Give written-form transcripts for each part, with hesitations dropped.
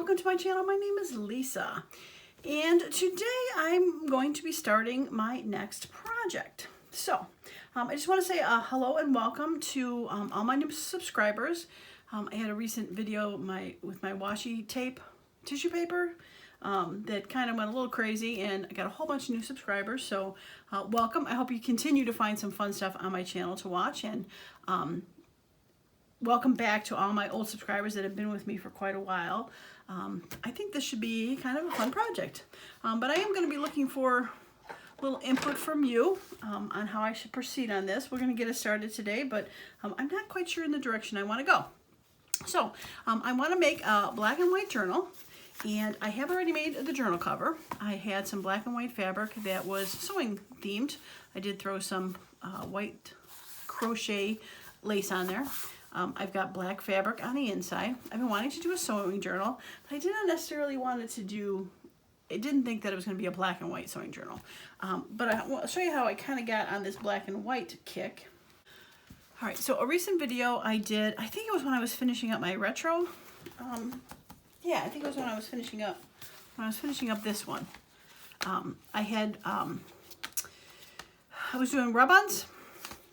welcome to my channel. My name is Lisa, and today I'm going to be starting my next project. So I just want to say hello and welcome to all my new subscribers. I had a recent video with my washi tape tissue paper that kind of went a little crazy, and I got a whole bunch of new subscribers, so welcome. I hope you continue to find some fun stuff on my channel to watch, and welcome back to all my old subscribers that have been with me for quite a while. I think this should be kind of a fun project, but I am going to be looking for a little input from you on how I should proceed on this. We're going to get it started today, but I'm not quite sure in the direction I want to go. So I want to make a black and white journal, and I have already made the journal cover. I had some black and white fabric that was sewing themed. I did throw some white crochet lace on there. I've got black fabric on the inside. I've been wanting to do a sewing journal, but I didn't necessarily want it to do, I didn't think that it was going to be a black and white sewing journal. But I'll show you how I kind of got on this black and white kick. All right, so a recent video I did, I think it was when I was finishing up my retro. Yeah, I think it was when I was finishing up this one. I was doing rub-ons.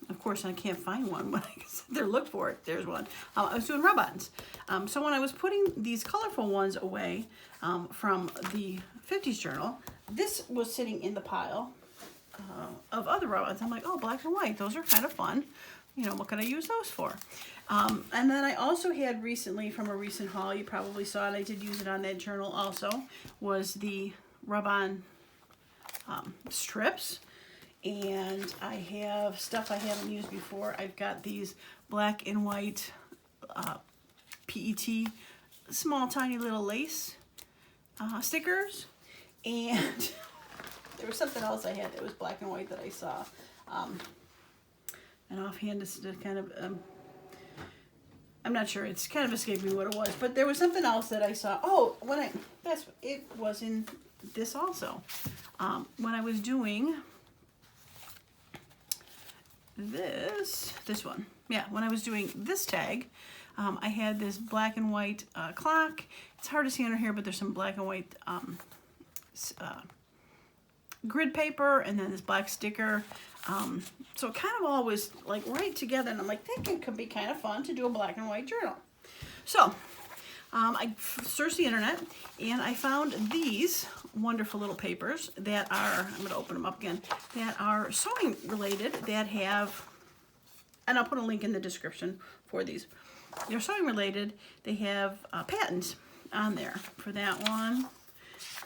Of course, I can't find one when I sit there look for it. There's one. I was doing rub-ons. So when I was putting these colorful ones away from the 50s journal, this was sitting in the pile of other rub-ons. I'm like, oh, black and white, those are kind of fun. You know, what can I use those for? And then I also had recently, from a recent haul, you probably saw it, I did use it on that journal also, was the rub-on strips. And I have stuff I haven't used before. I've got these black and white PET small tiny little lace stickers, and there was something else I had that was black and white that I saw. And offhand, this is kind of I'm not sure. It's kind of escaped me what it was, but there was something else that I saw. Oh, it was in this also. When I was doing this one, yeah, when I was doing this tag, I had this black and white clock. It's hard to see under here, but there's some black and white grid paper, and then this black sticker. So it kind of all was like right together, and I'm like thinking it could be kind of fun to do a black and white journal. So I searched the internet, and I found these wonderful little papers that are, I'm going to open them up again, that are sewing related, that have, and I'll put a link in the description for these. They're sewing related. They have patents on there for that one,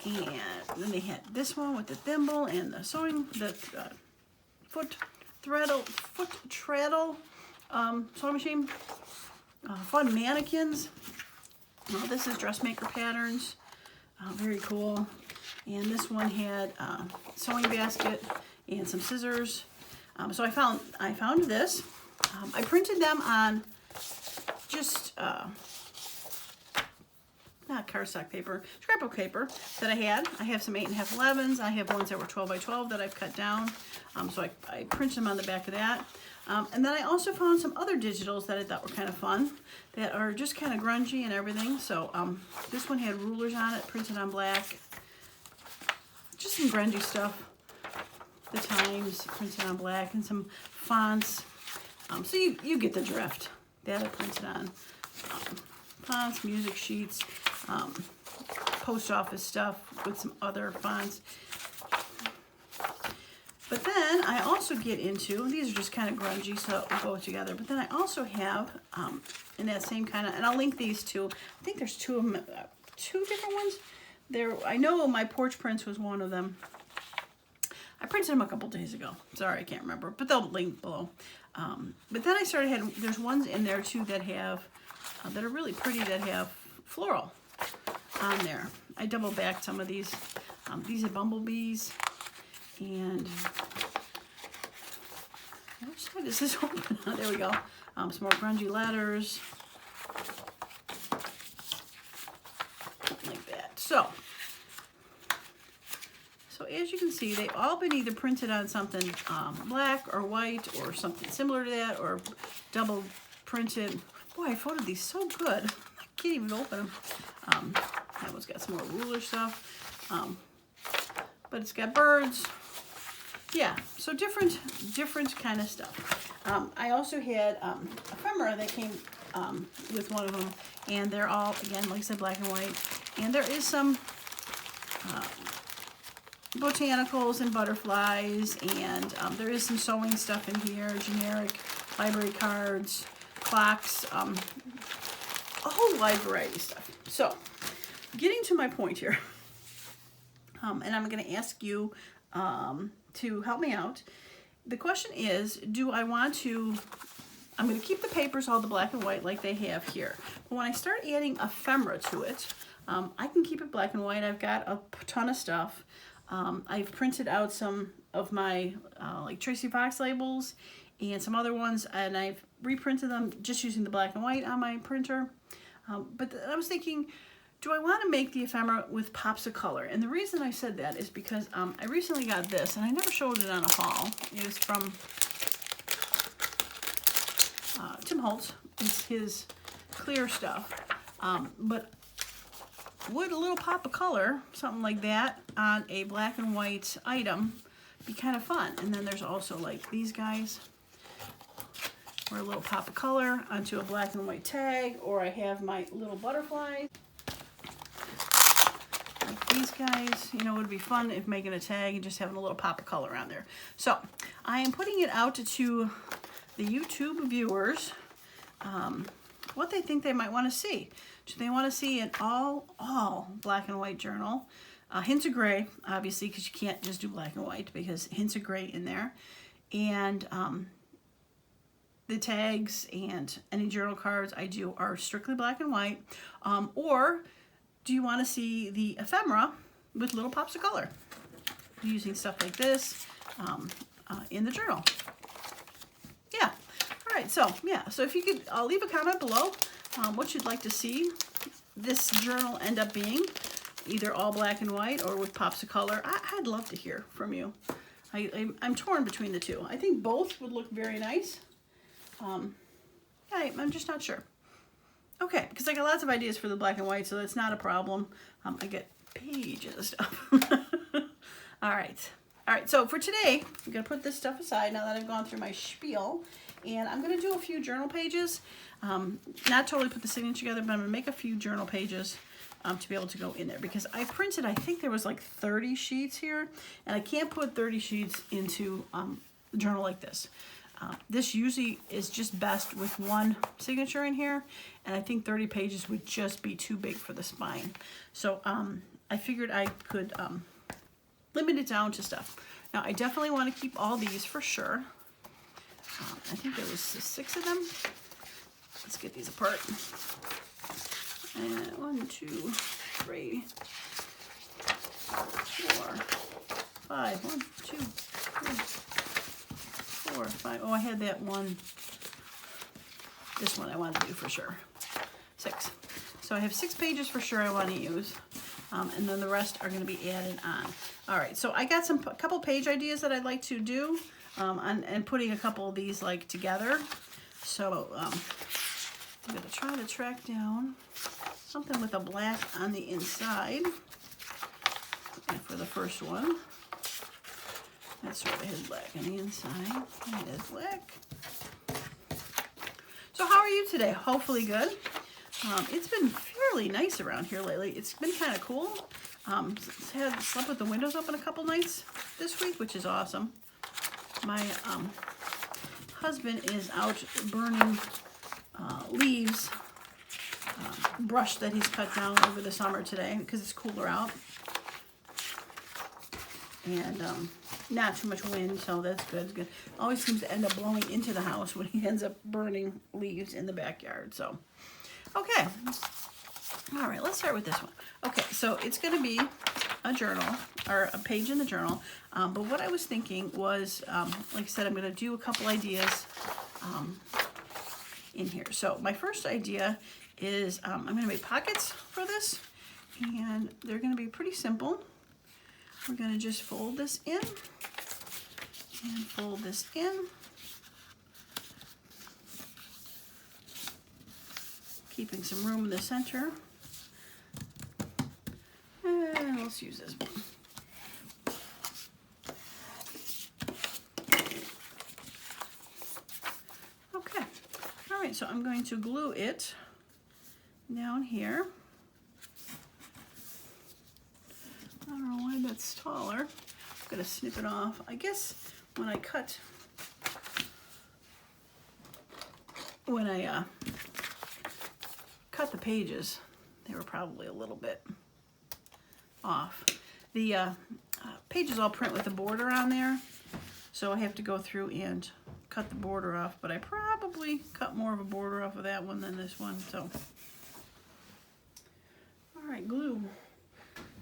and then they had this one with the thimble and the sewing, the foot treadle sewing machine, fun mannequins. Well, this is dressmaker patterns, very cool. And this one had a sewing basket and some scissors. So I found this. I printed them on just not cardstock paper, scrapbook paper that I had. I have some 8.5 11s. I have ones that were 12 by 12 that I've cut down. So I printed them on the back of that. And then I also found some other digitals that I thought were kind of fun, that are just kind of grungy and everything. So this one had rulers on it, printed on black. Just some grungy stuff. The Times, printed on black, and some fonts. So you get the drift. That I printed on. Fonts, music sheets, post office stuff with some other fonts. But then I also get into, these are just kind of grungy, so it will go together. But then I also have, in that same kind of, and I'll link these two. I think there's two of them, two different ones. I know my porch prints was one of them. I printed them a couple days ago. Sorry, I can't remember, but they'll link below. But then I started there's ones in there too that have, that are really pretty, that have floral on there. I double backed some of these. These are bumblebees. And which side is this open? There we go. Some more grungy letters. Like that. So as you can see, they've all been either printed on something black or white or something similar to that, or double printed. Boy, I folded these so good. I can't even open them. it's got some more ruler stuff. But it's got birds. Yeah, so different kind of stuff. I also had ephemera that came with one of them, and they're all, again, like I said, black and white. And there is some botanicals and butterflies, and there is some sewing stuff in here, generic library cards, clocks, a whole wide variety of stuff. So, getting to my point here, and I'm going to ask you to help me out. The question is, do I want to, I'm going to keep the papers all the black and white like they have here. But when I start adding ephemera to it, I can keep it black and white. I've got a ton of stuff. I've printed out some of my like Tracy Fox labels and some other ones, and I've reprinted them just using the black and white on my printer. But I was thinking, do I want to make the ephemera with pops of color? And the reason I said that is because I recently got this, and I never showed it on a haul. It was from Tim Holtz. It's his clear stuff. But would a little pop of color, something like that, on a black and white item be kind of fun? And then there's also like these guys, or a little pop of color onto a black and white tag, or I have my little butterflies. Like these guys, you know, it would be fun if making a tag and just having a little pop of color on there. So I am putting it out to the YouTube viewers, what they think they might want to see. Do they want to see an all black and white journal? Hints of gray, obviously, because you can't just do black and white, because hints of gray in there. And the tags and any journal cards I do are strictly black and white. Or do you want to see the ephemera with little pops of color, using stuff like this in the journal? Yeah. All right. So yeah. So if you could leave a comment below what you'd like to see this journal end up being, either all black and white or with pops of color. I'd love to hear from you. I'm torn between the two. I think both would look very nice. I'm just not sure. Okay, because I got lots of ideas for the black and white, so that's not a problem. I get pages of stuff. All right, so for today, I'm going to put this stuff aside now that I've gone through my spiel, and I'm going to do a few journal pages. Not totally put the signature together, but I'm going to make a few journal pages to be able to go in there, because I printed, I think there was like 30 sheets here, and I can't put 30 sheets into a journal like this. This usually is just best with one signature in here, and I think 30 pages would just be too big for the spine. So I figured I could limit it down to stuff. Now I definitely want to keep all these for sure. I think there was 6 of them. Let's get these apart. And 1, 2, 3, 4, 5. 1, 2, 3. 4, 5. Oh, I had that one. This one I wanted to do for sure. 6. So I have 6 pages for sure I want to use, and then the rest are going to be added on. All right. So I got a couple page ideas that I'd like to do, and putting a couple of these like together. So I'm going to try to track down something with a black on the inside. And for the first one. That's sort of his black on the inside. That is black. So how are you today? Hopefully good. It's been fairly nice around here lately. It's been kind of cool. Slept with the windows open a couple nights this week, which is awesome. My husband is out burning leaves, brush that he's cut down over the summer today because it's cooler out. And not too much wind, so that's good. It's good. Always seems to end up blowing into the house when he ends up burning leaves in the backyard. So, okay. All right, let's start with this one. Okay, so it's going to be a journal, or a page in the journal. But what I was thinking was, like I said, I'm going to do a couple ideas in here. So my first idea is I'm going to make pockets for this, and they're going to be pretty simple. We're going to just fold this in and fold this in. Keeping some room in the center. And let's use this one. Okay. All right, so I'm going to glue it down here. I don't know why that's taller. I'm gonna snip it off. I guess when I cut the pages, they were probably a little bit off. The pages all print with the border on there, so I have to go through and cut the border off, but I probably cut more of a border off of that one than this one, so. All right, glue.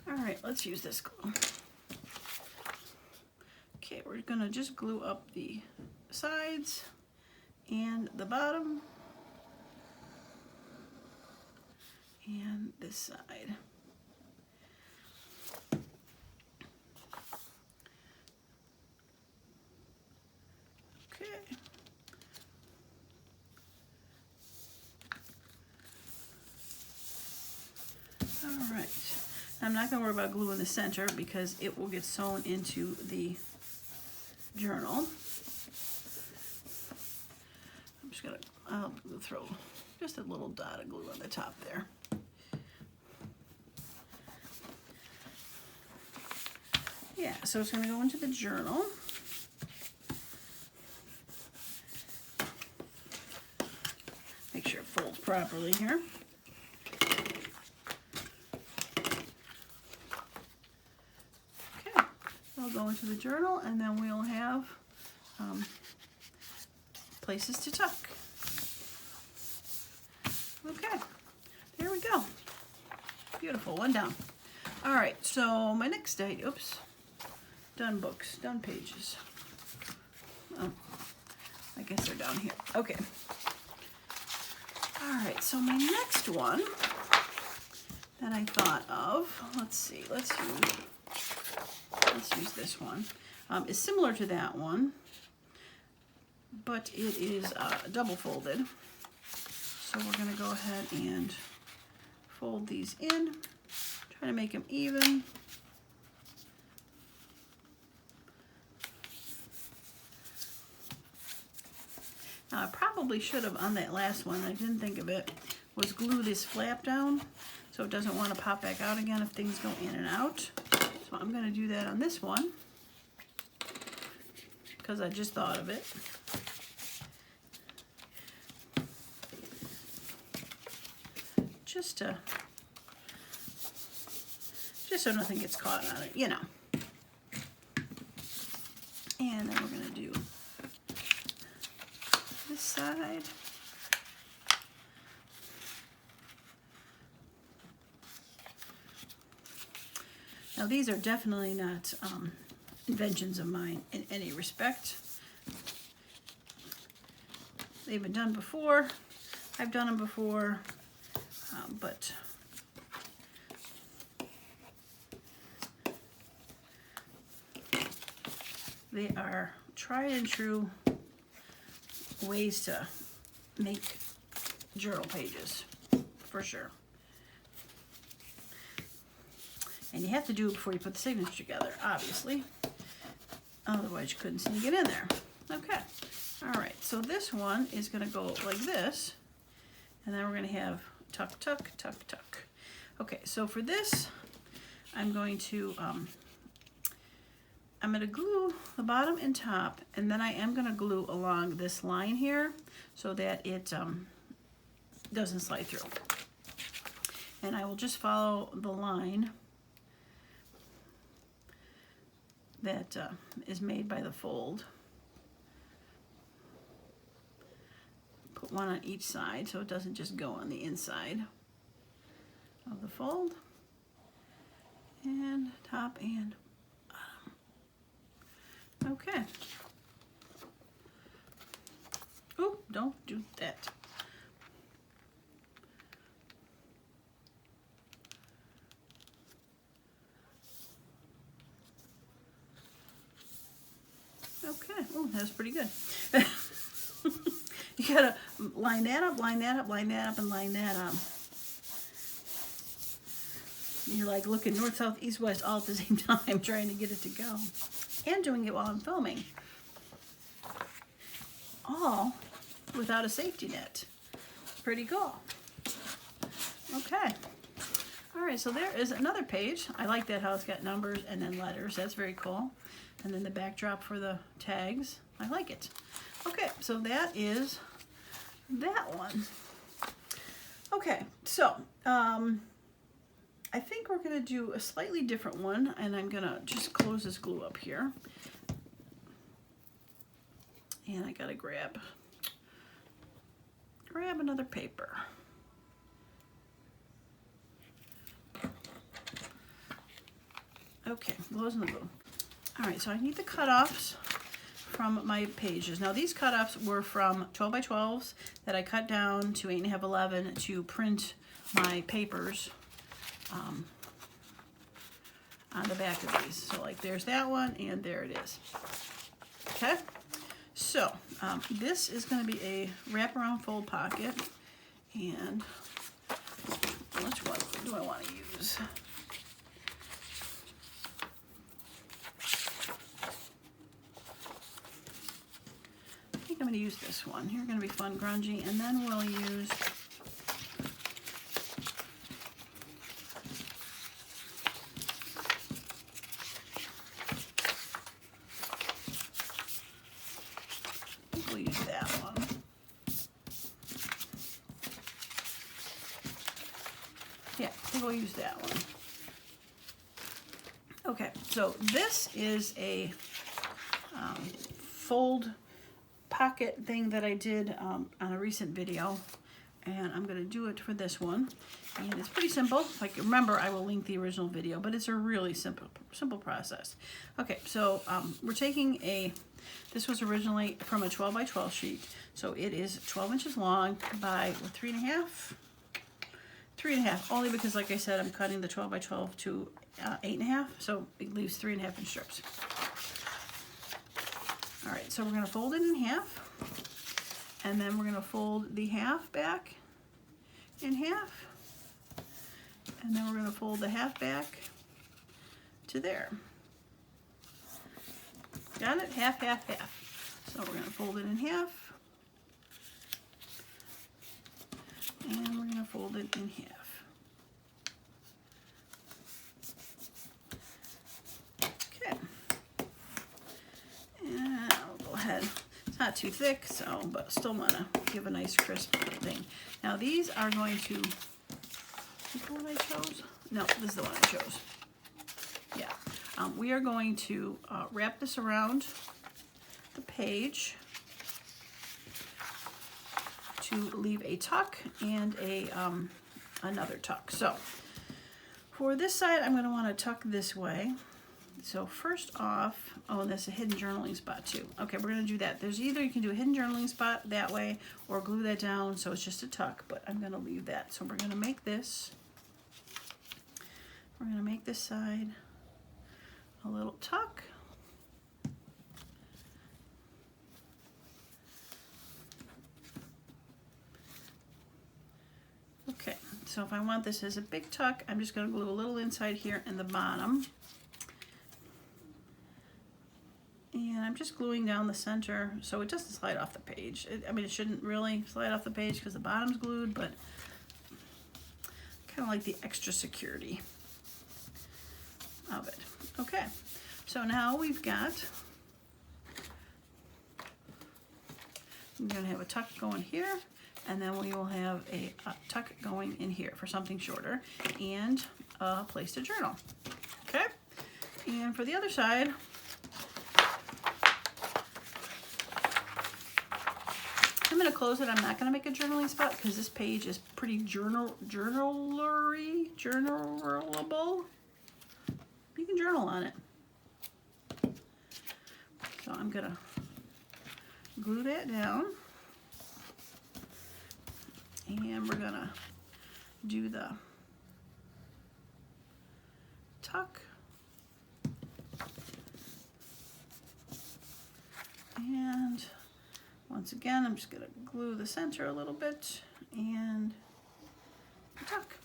All right, let's use this glue. Okay, we're gonna just glue up the sides and the bottom and this side. Okay. All right. I'm not going to worry about glue in the center because it will get sewn into the journal. I'm just going to, I'll throw just a little dot of glue on the top there. Yeah, so it's going to go into the journal. Make sure it folds properly here. Go into the journal, and then we'll have places to tuck. Okay, there we go. Beautiful, one down. All right, so my next item, oops, done books, done pages. Oh, I guess they're down here. Okay. All right, so my next one that I thought of, let's see, let's use this one. It's similar to that one, but it is double folded. So we're going to go ahead and fold these in, try to make them even. Now I probably should have, on that last one, I didn't think of it, was glue this flap down so it doesn't want to pop back out again if things go in and out. So I'm going to do that on this one because I just thought of it. Just so nothing gets caught on it, you know. And then we're going to do this side. Now these are definitely not inventions of mine in any respect. They've been done before. I've done them before, but they are tried and true ways to make journal pages, for sure. And you have to do it before you put the signature together, obviously. Otherwise, you couldn't sneak it in there. Okay. All right. So this one is going to go like this. And then we're going to have tuck, tuck, tuck, tuck. Okay. So for this, I'm going to glue the bottom and top. And then I am going to glue along this line here so that it doesn't slide through. And I will just follow the line that is made by the fold. Put one on each side so it doesn't just go on the inside of the fold. And top and bottom. Okay. Oh, don't do that. Okay, oh, that's pretty good. You gotta line that up, line that up, line that up, and line that up. you're like looking north, south, east, west all at the same time trying to get it to go. And doing it while I'm filming. All without a safety net. Pretty cool. Okay. All right, so there is another page. I like that how it's got numbers and then letters. That's very cool. And then the backdrop for the tags. I like it. Okay, so that is that one. Okay, so I think we're going to do a slightly different one, and I'm going to just close this glue up here. And I got to grab another paper. Okay, closing the glue. All right, so I need the cutoffs from my pages. Now these cutoffs were from 12 by 12s that I cut down to 8.5, 11 to print my papers on the back of these. So like there's that one and there it is. Okay, so this is going to be a wraparound fold pocket, and which one do I want to use? I'm going to use this one. You're going to be fun grungy, and then we'll use that one. Yeah, I think we'll use that one. Okay, so this is a fold pocket thing that I did on a recent video, and I'm going to do it for this one, and it's pretty simple. Like, remember, I will link the original video, but it's a really simple process. Okay, so we're taking this was originally from a 12 by 12 sheet, so it is 12 inches long by 3.5, only because, like I said, I'm cutting the 12 by 12 to 8.5, so it leaves 3.5 inch strips. All right, so we're going to fold it in half, and then we're going to fold the half back in half, and then we're going to fold the half back to there. Got it? Half, half, half. So we're going to fold it in half, and we're going to fold it in half. It's not too thick, so, but still want to give a nice crisp thing. Now these are going to, is the one I chose? No, this is the one I chose. Yeah. We are going to wrap this around the page to leave a tuck and another tuck. So for this side, I'm going to want to tuck this way. So first off, oh, and there's a hidden journaling spot too. Okay, we're going to do that. There's either you can do a hidden journaling spot that way or glue that down so it's just a tuck, but I'm going to leave that. So we're going to make this, we're going to make this side a little tuck. Okay, so if I want this as a big tuck, I'm just going to glue a little inside here in the bottom. And I'm just gluing down the center so it doesn't slide off the page. I mean, it shouldn't really slide off the page because the bottom's glued, but kind of like the extra security of it. Okay, so now we've got, we're going to have a tuck going here, and then we will have a tuck going in here for something shorter, and a place to journal. Okay, and for the other side, I'm going to close it. I'm not going to make a journaling spot because this page is pretty journalable. You can journal on it. So I'm going to glue that down. And we're going to do the tuck. And once again, I'm just going to glue the center a little bit and tuck.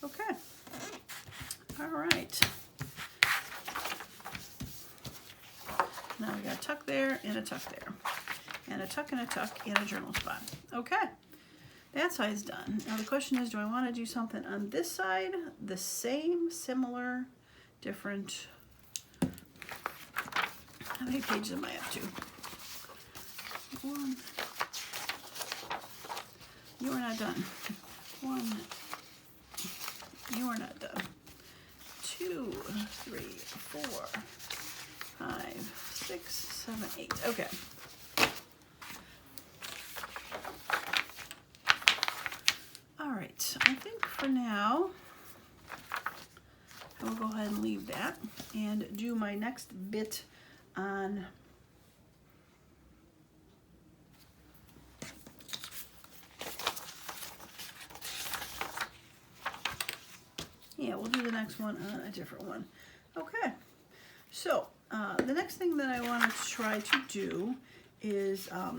Okay. All right. Now we got a tuck there and a tuck there. And a tuck and a tuck and a journal spot. Okay, that side's done. Now the question is, do I want to do something on this side? The same, similar, different. How many pages am I up to? 1. You are not done. 1. You are not done. 2, 3, 4, 5, 6, 7, 8. Okay. All right. I think for now, I will go ahead and leave that and do my next bit on we'll do the next one on a different one. Okay, so the next thing that I want to try to do is I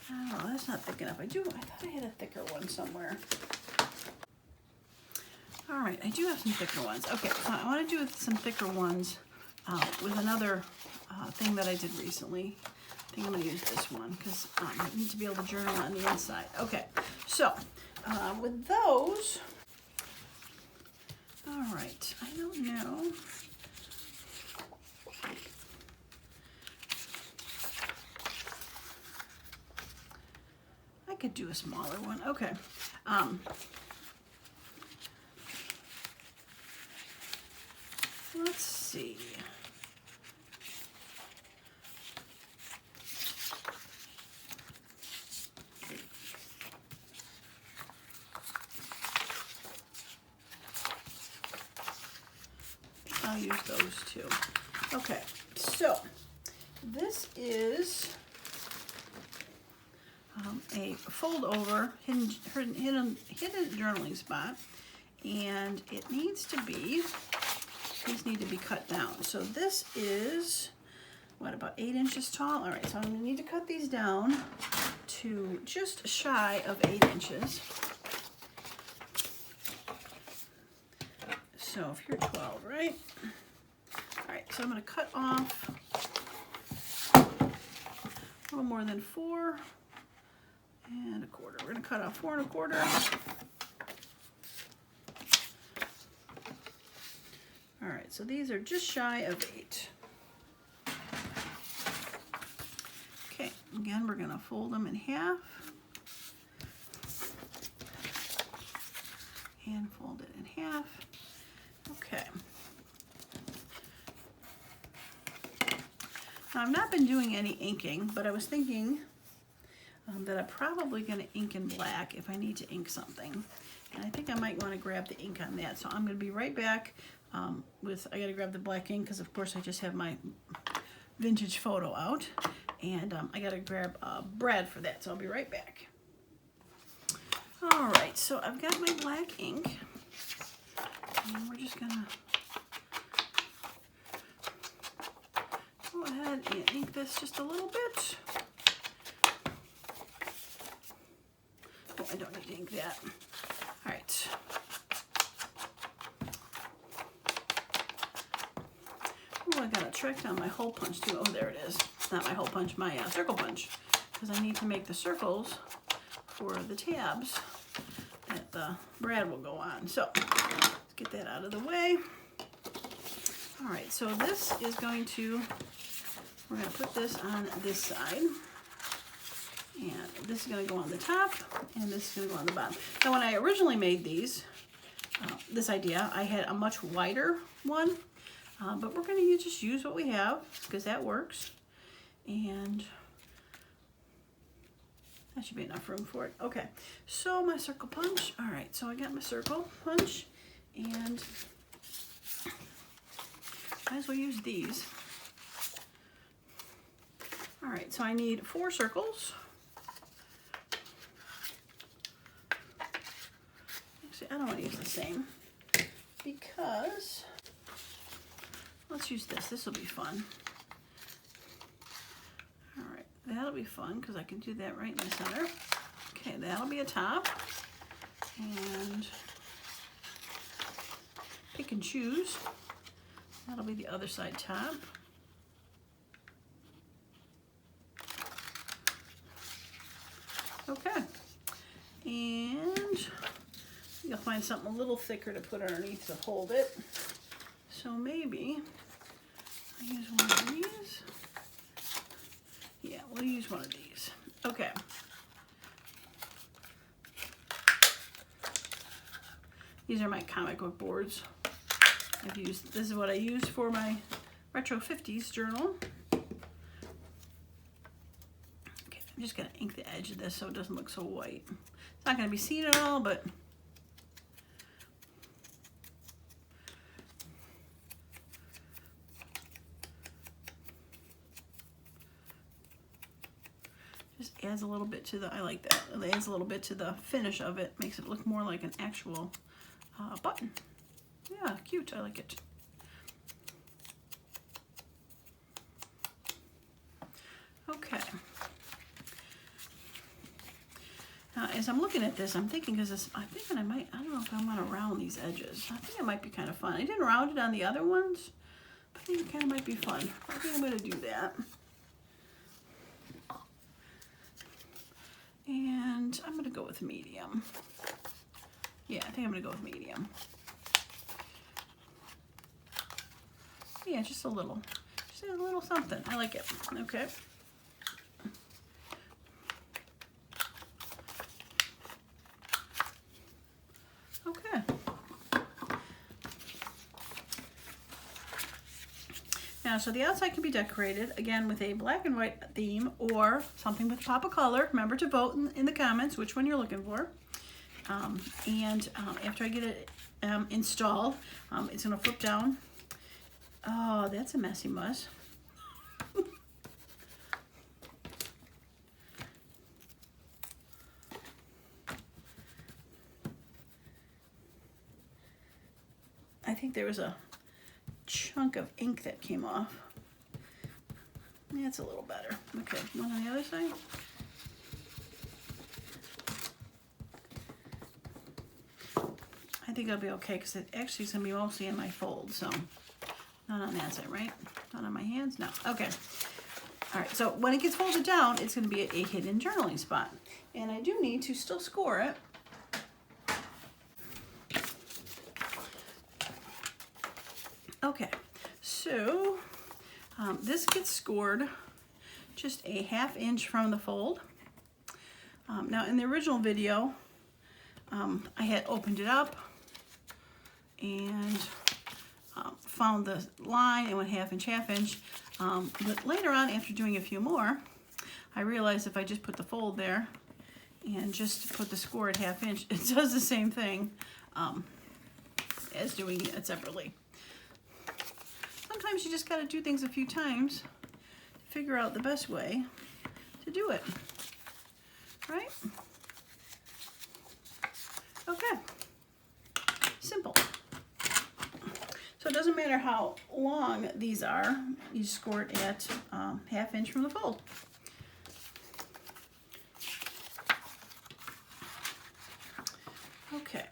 don't know, that's not thick enough. I thought I had a thicker one somewhere. All right, I do have some thicker ones. Okay, so I want to do some thicker ones with another thing that I did recently. I think I'm going to use this one because I need to be able to journal on the inside. Okay, so with those, all right, I don't know. I could do a smaller one. Okay. Let's see. I'll use those two. Okay, so this is a fold over hidden journaling spot, and it needs to be, these need to be cut down. So this is, what, about 8 inches tall? All right, so I'm gonna need to cut these down to just shy of 8 inches. So if you're 12, right? All right, so I'm gonna cut off a little more than 4 1/4. We're gonna cut off 4 1/4. All right, so these are just shy of 8. Okay, again, we're gonna fold them in half and fold it in half. Okay. Now, I've not been doing any inking, but I was thinking that I'm probably going to ink in black if I need to ink something. And I think I might want to grab the ink on that. So I'm going to be right back I got to grab the black ink because, of course, I just have my vintage photo out. And I got to grab Brad for that. So I'll be right back. All right, so I've got my black ink. And we're just going to go ahead and ink this just a little bit. Oh, I don't need to ink that. All right. Oh, I gotta track down my hole punch too. Oh, there it is. Not my hole punch, my circle punch. Because I need to make the circles for the tabs that the Brad will go on. So, let's get that out of the way. All right, so this is going to, we're gonna put this on this side. And this is going to go on the top, and this is going to go on the bottom. Now, when I originally made these, this idea, I had a much wider one, but we're going to just use what we have, because that works. And that should be enough room for it. Okay, so my circle punch. All right, so I got my circle punch, and might as well use these. All right, so I need 4 circles. I don't want to use the same because let's use this. This will be fun. All right, that'll be fun because I can do that right in the center. Okay, that'll be a top. And pick and choose. That'll be the other side top. Okay, and you'll find something a little thicker to put underneath to hold it. So maybe I use one of these. Yeah, we'll use one of these. Okay. These are my comic book boards. This is what I use for my Retro 50s journal. I'm just going to ink the edge of this so it doesn't look so white. It's not going to be seen at all, but just adds a little bit to the, I like that. It adds a little bit to the finish of it. Makes it look more like an actual button. Yeah, cute. I like it. Okay. Now, as I'm looking at this, I'm thinking, I'm thinking I don't know if I want to round these edges. I think it might be kind of fun. I didn't round it on the other ones, but I think it kind of might be fun. I think I'm going to do that. And I'm going to go with medium. Yeah, I think I'm going to go with medium. Yeah, just a little something. I like it. Okay. Okay. Now, so the outside can be decorated, again, with a black and white theme or something with a pop of color. Remember to vote in the comments which one you're looking for. After I get it installed, it's going to flip down. Oh, that's a messy mess. I think there was a chunk of ink that came off. That's a little better. Okay, one on the other side. I think I'll be okay because it actually is going to be mostly in my fold, so not on that side, right? Not on my hands? No. Okay. All right, so when it gets folded down, it's going to be a hidden journaling spot. And I do need to still score it. Okay, so this gets scored just a 1/2 inch from the fold. Now in the original video, I had opened it up and found the line and went 1/2 inch. But later on, after doing a few more, I realized if I just put the fold there and just put the score at 1/2 inch, it does the same thing as doing it separately. Sometimes you just got to do things a few times to figure out the best way to do it, right? Okay, simple. So it doesn't matter how long these are, you score it at 1/2 inch from the fold. Okay,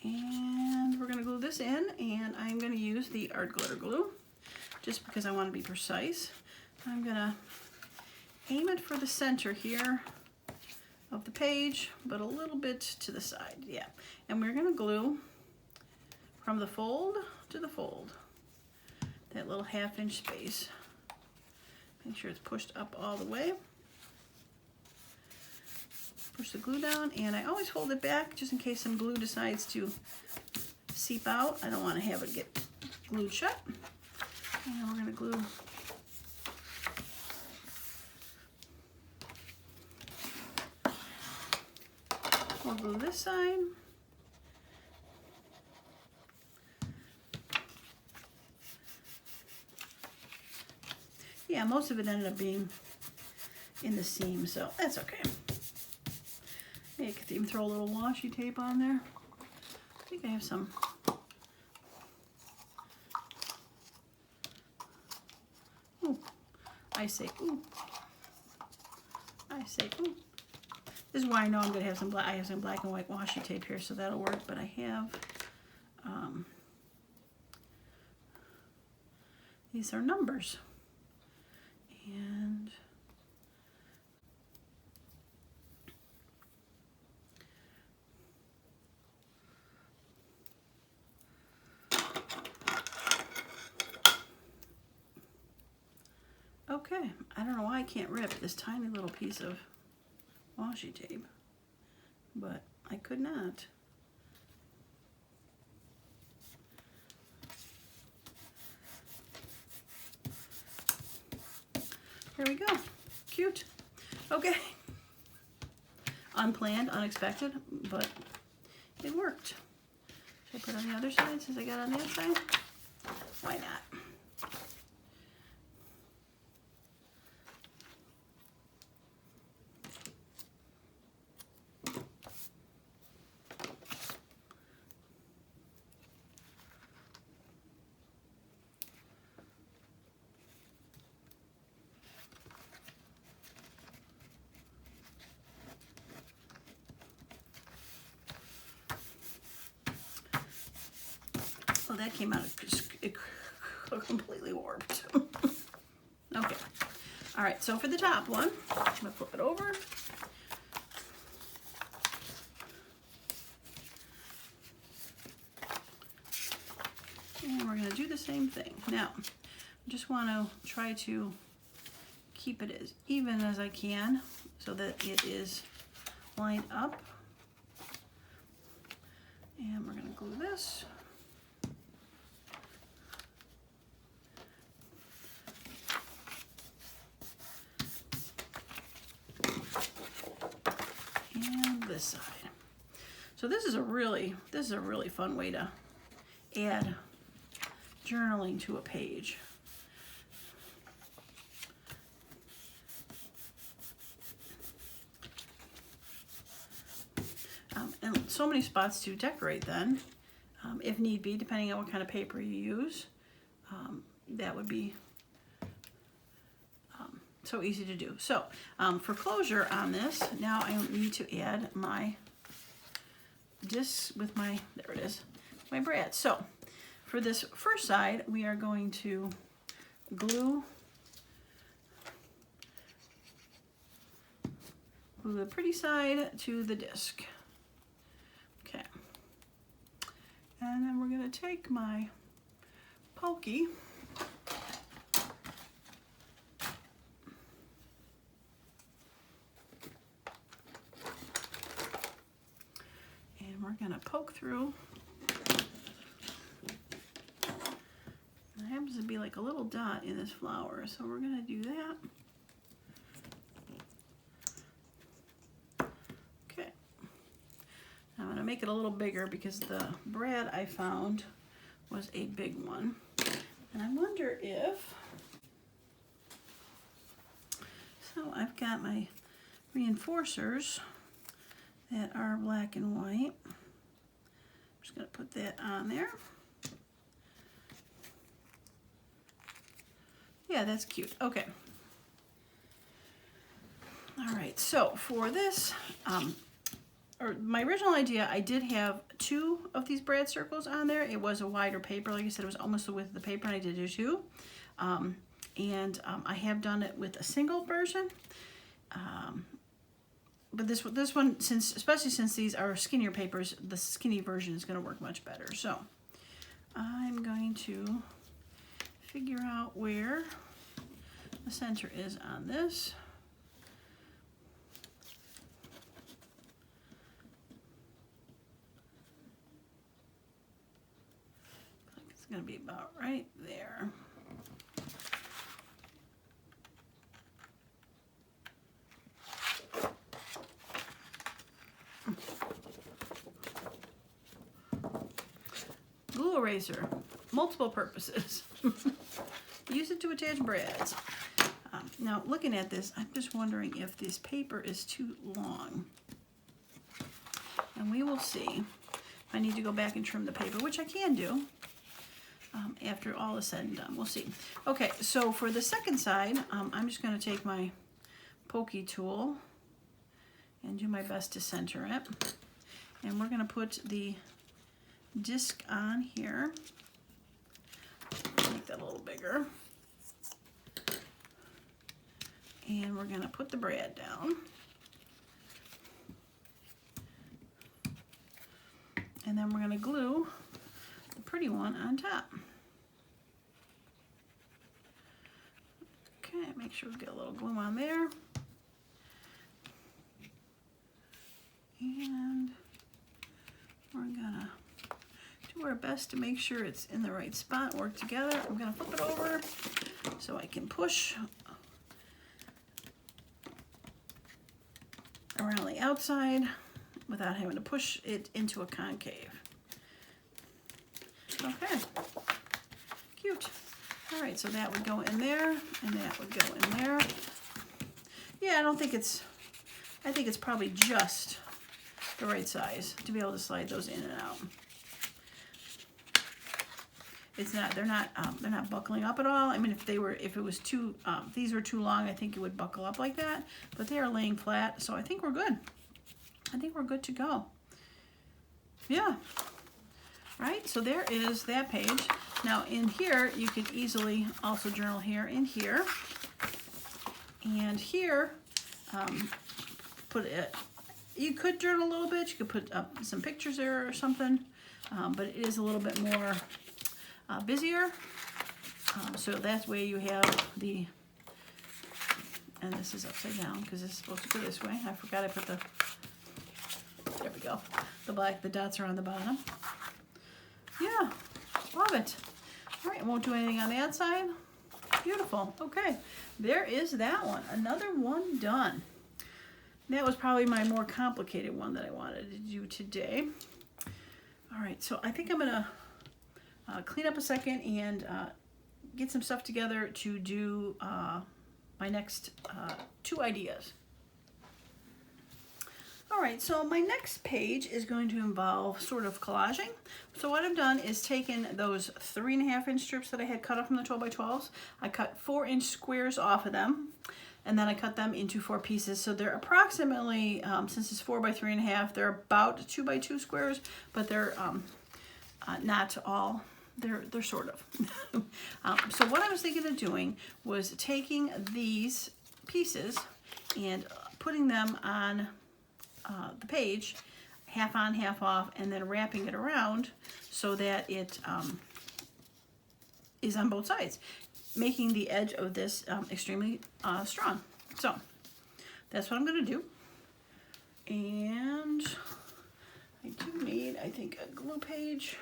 and we're going to glue this in, and I'm going to use the art glitter glue just because I want to be precise. I'm going to aim it for the center here of the page, but a little bit to the side, yeah. And we're going to glue from the fold to the fold, that little 1/2 inch space. Make sure it's pushed up all the way. Push the glue down, and I always hold it back just in case some glue decides to seep out. I don't want to have it get glued shut. And we're going to glue we'll glue this side. Yeah, most of it ended up being in the seam, so that's okay. Maybe I could even throw a little washi tape on there. I think I have some. Ooh, I say ooh. I say, this is why I know I'm going to have some black. I have some black and white washi tape here, so that'll work. But I have, these are numbers. And okay, I don't know why I can't rip this tiny little piece of washi tape, but I could not. There we go. Cute. Okay. Unplanned, unexpected, but it worked. Should I put it on the other side since I got it on the outside? Why not? Oh, that came out completely warped. Okay. All right, so for the top one, I'm gonna flip it over. And we're gonna do the same thing. Now, I just wanna try to keep it as even as I can so that it is lined up. And we're gonna glue this. This side. So this is a really fun way to add journaling to a page. And so many spots to decorate then, if need be, depending on what kind of paper you use. That would be so easy to do. So for closure on this, now I need to add my discs with my, there it is, my brad. So for this first side, we are going to glue the pretty side to the disc. Okay. And then we're going to take my pokey we're going to poke through. There happens to be like a little dot in this flower, so we're going to do that. Okay. I'm going to make it a little bigger because the brad I found was a big one. And I wonder if, so I've got my reinforcers that are black and white. I'm just going to put that on there. Yeah, that's cute. Okay. All right, so for this, or my original idea, I did have 2 of these brad circles on there. It was a wider paper. Like I said, it was almost the width of the paper, and I did do 2. I have done it with a single version. But this one, especially since these are skinnier papers, the skinny version is going to work much better. So I'm going to figure out where the center is on this. It's going to be about right there. Glue eraser, multiple purposes. Use it to attach brads. Now, looking at this, I'm just wondering if this paper is too long. And we will see if I need to go back and trim the paper, which I can do after all is said and done. We'll see. Okay, so for the second side, I'm just going to take my pokey tool and do my best to center it. And we're going to put the disc on here. Make that a little bigger. And we're going to put the brad down. And then we're going to glue the pretty one on top. Okay, make sure we get a little glue on there. And we're gonna do our best to make sure it's in the right spot, work together. I'm gonna flip it over so I can push around the outside without having to push it into a concave. Okay, cute. All right, so that would go in there, and that would go in there. Yeah, I think it's probably just the right size to be able to slide those in and out. It's not, they're not buckling up at all. I mean, if it was too, these were too long, I think it would buckle up like that, but they are laying flat, so I think we're good. I think we're good to go. Yeah. Right, so there is that page. Now in here, you could easily also journal here and here. And here, put it, you could journal a little bit. You could put some pictures there or something, but it is a little bit more busier. So that way you have the, and this is upside down because it's supposed to go this way. I forgot I put the, there we go. The dots are on the bottom. Yeah, love it. All right, won't do anything on the outside. Beautiful. Okay, there is that one. Another one done. That was probably my more complicated one that I wanted to do today. All right, so I think I'm gonna clean up a second and get some stuff together to do my next 2 ideas. All right, so my next page is going to involve sort of collaging. So what I've done is taken those 3.5-inch strips that I had cut off from the 12 by 12s. I cut 4-inch squares off of them, and then I cut them into 4 pieces. So they're approximately, since it's 4 by 3.5, they're about 2 by 2 squares, but they're not all. They're sort of. So what I was thinking of doing was taking these pieces and putting them on the page, half on, half off, and then wrapping it around so that it is on both sides, making the edge of this extremely strong. So that's what I'm going to do. And I do need, I think, a glue page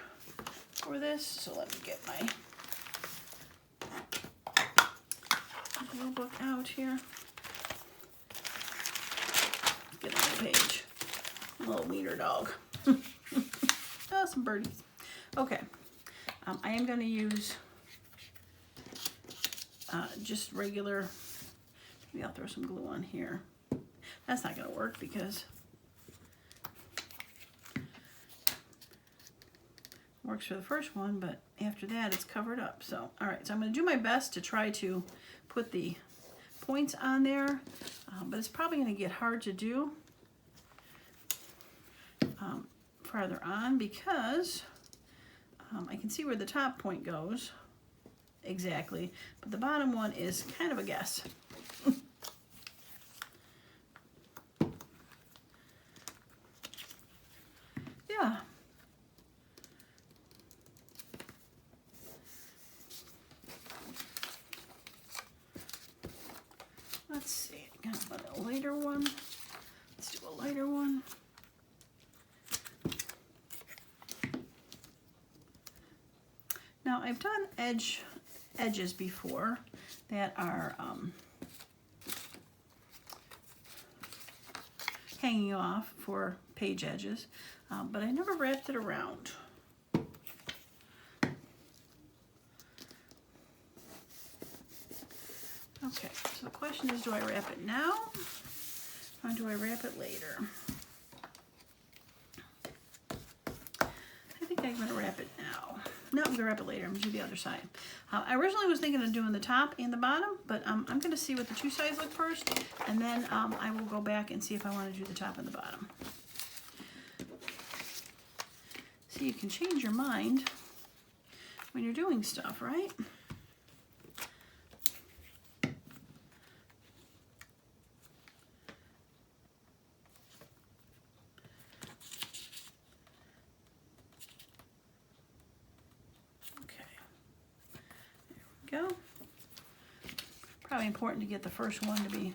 for this. So let me get my glue book out here. Get a little page. A little wiener dog. Oh, some birdies. Okay. I am going to use just regular, maybe I'll throw some glue on here. That's not going to work because it works for the first one, but after that it's covered up. So, all right, so I'm going to do my best to try to put the points on there, but it's probably going to get hard to do farther on because I can see where the top point goes exactly, but the bottom one is kind of a guess. Yeah. Let's see, got a lighter one. Let's do a lighter one. Now I've done edges before that are hanging off for page edges, but I never wrapped it around. Okay, so the question is, do I wrap it now or do I wrap it later? I think I'm going to wrap it now. No, we can wrap it later. I'm gonna do the other side. I originally was thinking of doing the top and the bottom, but I'm gonna see what the two sides look first, and then I will go back and see if I want to do the top and the bottom. So you can change your mind when you're doing stuff, right? Go. Probably important to get the first one to be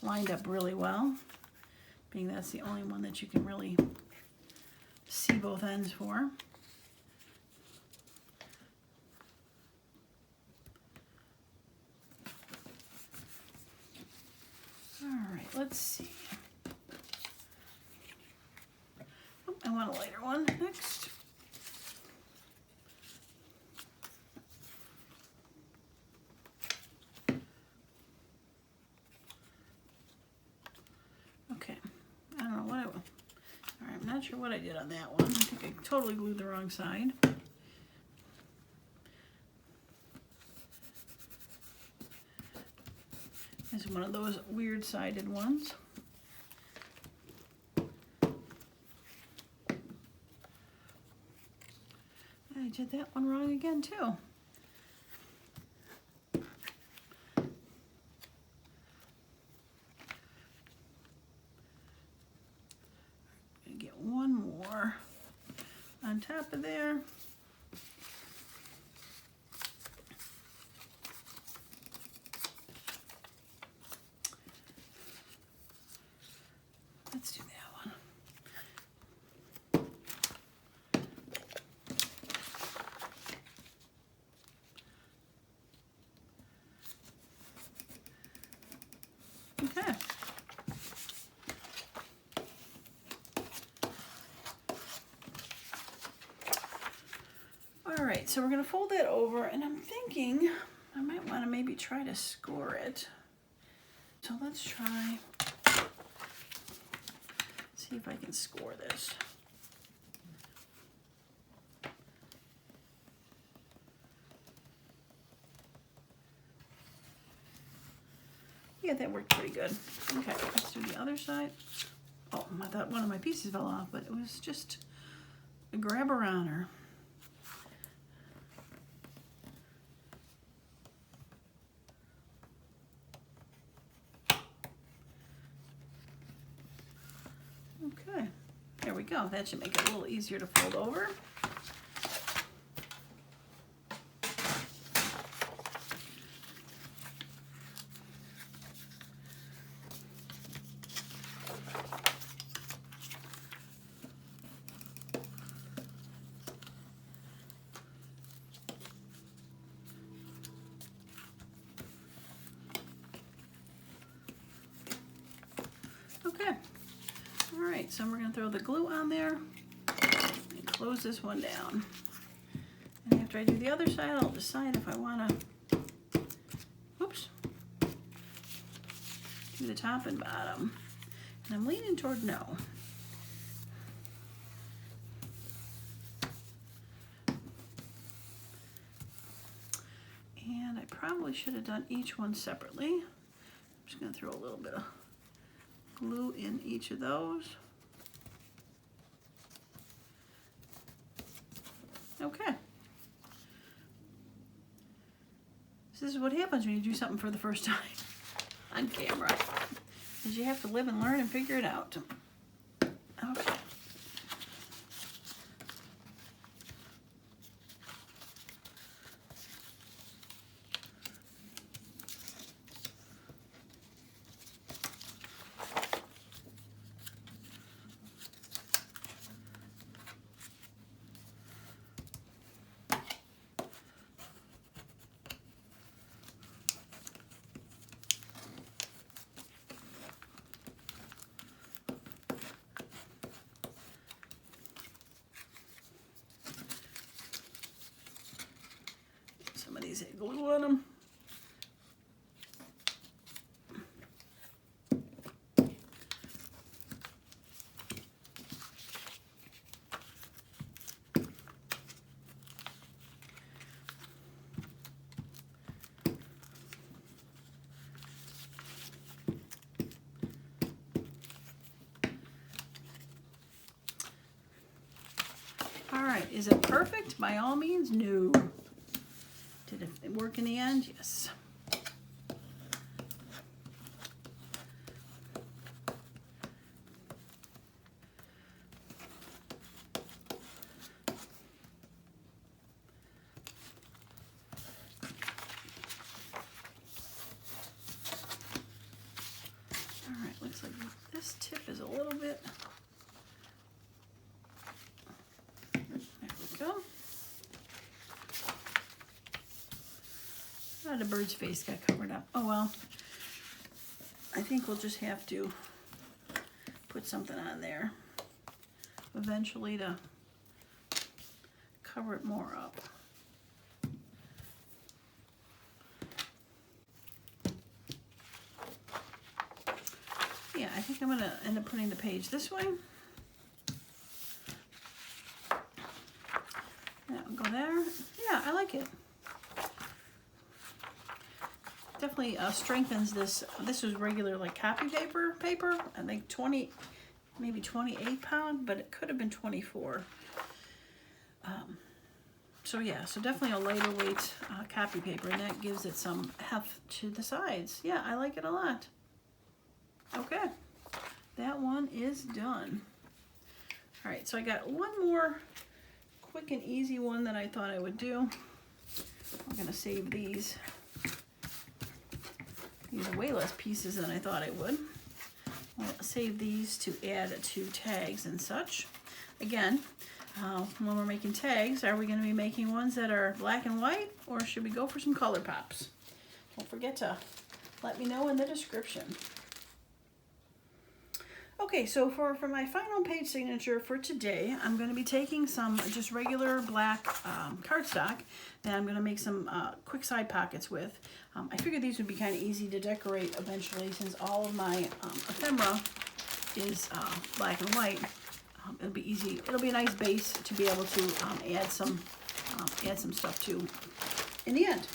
lined up really well, being that's the only one that you can really see both ends for. All right, let's see. Oh, I want a lighter one next. Not sure what I did on that one. I think I totally glued the wrong side. This is one of those weird sided ones. I did that one wrong again too. One more on top of there. Let's do that one. Okay. All right, so we're going to fold that over, and I'm thinking I might want to maybe try to score it. So let's try, see if I can score this. Yeah, that worked pretty good. Okay, let's do the other side. Oh, I thought one of my pieces fell off, but it was just a grab-arounder. Okay, there we go. That should make it a little easier to fold over. Okay. All right, so we're going to throw the glue on there and close this one down. And after I do the other side, I'll decide if I want to, whoops, do the top and bottom. And I'm leaning toward no. And I probably should have done each one separately. I'm just going to throw a little bit of glue in each of those. Okay. This is what happens when you do something for the first time on camera, is you have to live and learn and figure it out. Okay. Some of these had glue on them. Is it perfect? By all means, no. Did it work in the end? Yes. Looks like this tip is a little bit, there we go. Oh, the bird's face got covered up. Oh well, I think we'll just have to put something on there eventually to cover it more up. Yeah, I think I'm going to end up putting the page this way. That will go there. Yeah, I like it. Definitely strengthens this. This was regular like copy paper. I think 20, maybe 28 pound, but it could have been 24. So yeah, so definitely a lighter weight copy paper, and that gives it some heft to the sides. Yeah, I like it a lot. Okay, that one is done. All right, so I got one more quick and easy one that I thought I would do. I'm gonna save these. These are way less pieces than I thought I would. I'll save these to add to tags and such. Again, when we're making tags, are we gonna be making ones that are black and white, or should we go for some color pops? Don't forget to let me know in the description. Okay, so for my final page signature for today, I'm going to be taking some just regular black cardstock that I'm going to make some quick side pockets with. I figured these would be kind of easy to decorate eventually, since all of my ephemera is black and white. It'll be easy. It'll be a nice base to be able to add some stuff to in the end.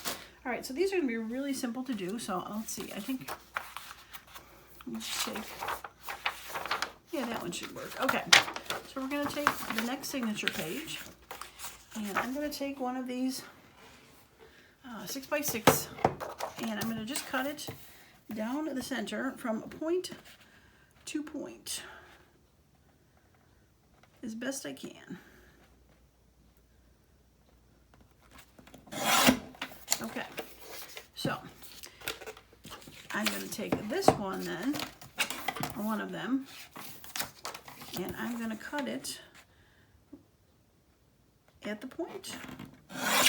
All right, so these are going to be really simple to do. So let's see. I think let's take. Yeah, that one should work. Okay, so we're going to take the next signature page, and I'm going to take one of these 6x6, and I'm going to just cut it down the center from point to point as best I can. Okay, so I'm going to take this one then, or one of them, and I'm going to cut it at the point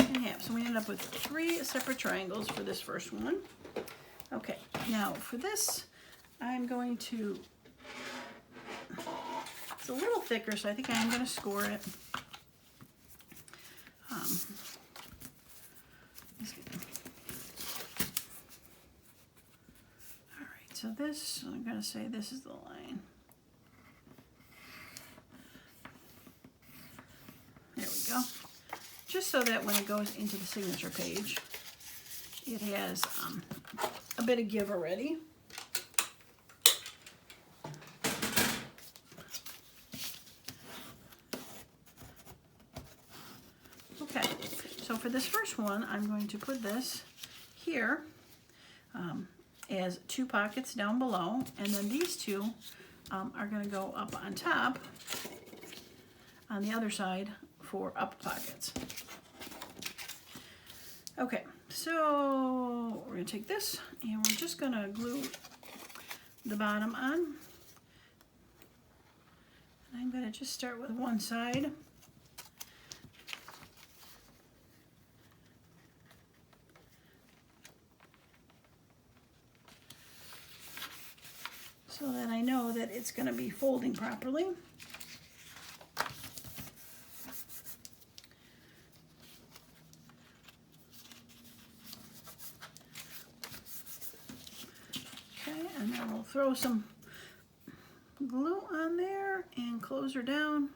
in half. So we end up with 3 separate triangles for this first one. Okay, now for this, I'm going to, it's a little thicker, so I think I am going to score it. All right, so this, I'm going to say this is the line. There we go. Just so that when it goes into the signature page, it has a bit of give already. Okay, so for this first one, I'm going to put this here as 2 pockets down below, and then these 2 are going to go up on top on the other side for up pockets. Okay, so we're going to take this and we're just going to glue the bottom on. I'm going to just start with one side. So that I know that it's going to be folding properly. And then we'll throw some glue on there and close her down.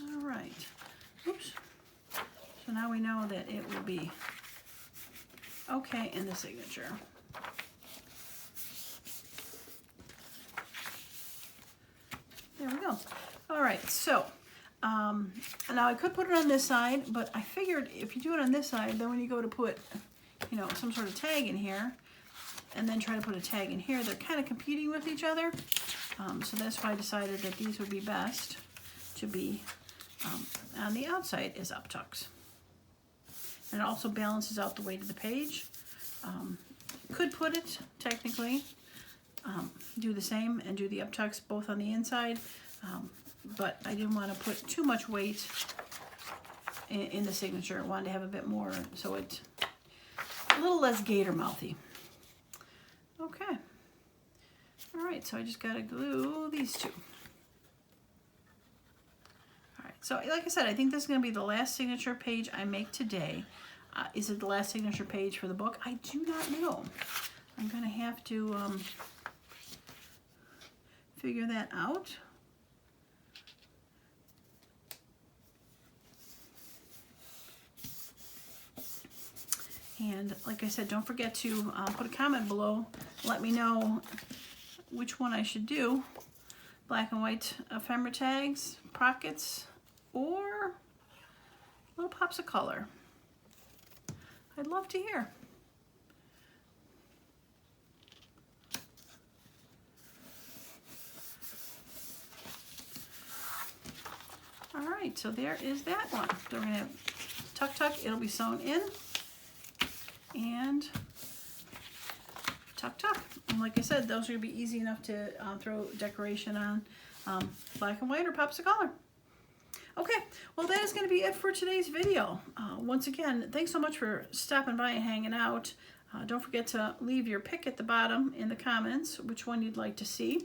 All right. Oops. So now we know that it will be okay in the signature. All right, so now I could put it on this side, but I figured if you do it on this side, then when you go to put, you know, some sort of tag in here, and then try to put a tag in here, they're kind of competing with each other. So that's why I decided that these would be best to be on the outside as up tucks. And it also balances out the weight of the page. Could put it, technically, do the same and do the up tucks both on the inside, but I didn't want to put too much weight in the signature. I wanted to have a bit more, so it's a little less gator mouthy. Okay. All right, so I just got to glue these two. All right, so like I said, I think this is going to be the last signature page I make today. Is it the last signature page for the book? I do not know. I'm going to have to figure that out. And like I said, don't forget to put a comment below. Let me know which one I should do. Black and white ephemera tags, pockets, or little pops of color. I'd love to hear. All right, so there is that one. So we're gonna have tuck tuck, it'll be sewn in, and tuck tuck. And like I said, those are gonna be easy enough to throw decoration on, black and white or pops of color. Okay, well that is going to be it for today's video. Once again, thanks so much for stopping by and hanging out. Don't forget to leave your pick at the bottom in the comments, which one you'd like to see.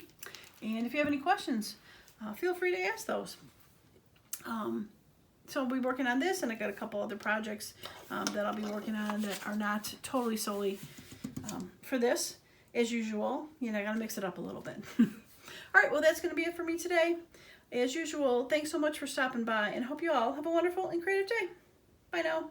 And if you have any questions, feel free to ask those. So I'll be working on this, and I got a couple other projects that I'll be working on that are not totally solely for this. As usual, you know, I gotta mix it up a little bit. All right, well that's going to be it for me today. As usual, thanks so much for stopping by, and hope you all have a wonderful and creative day. Bye now.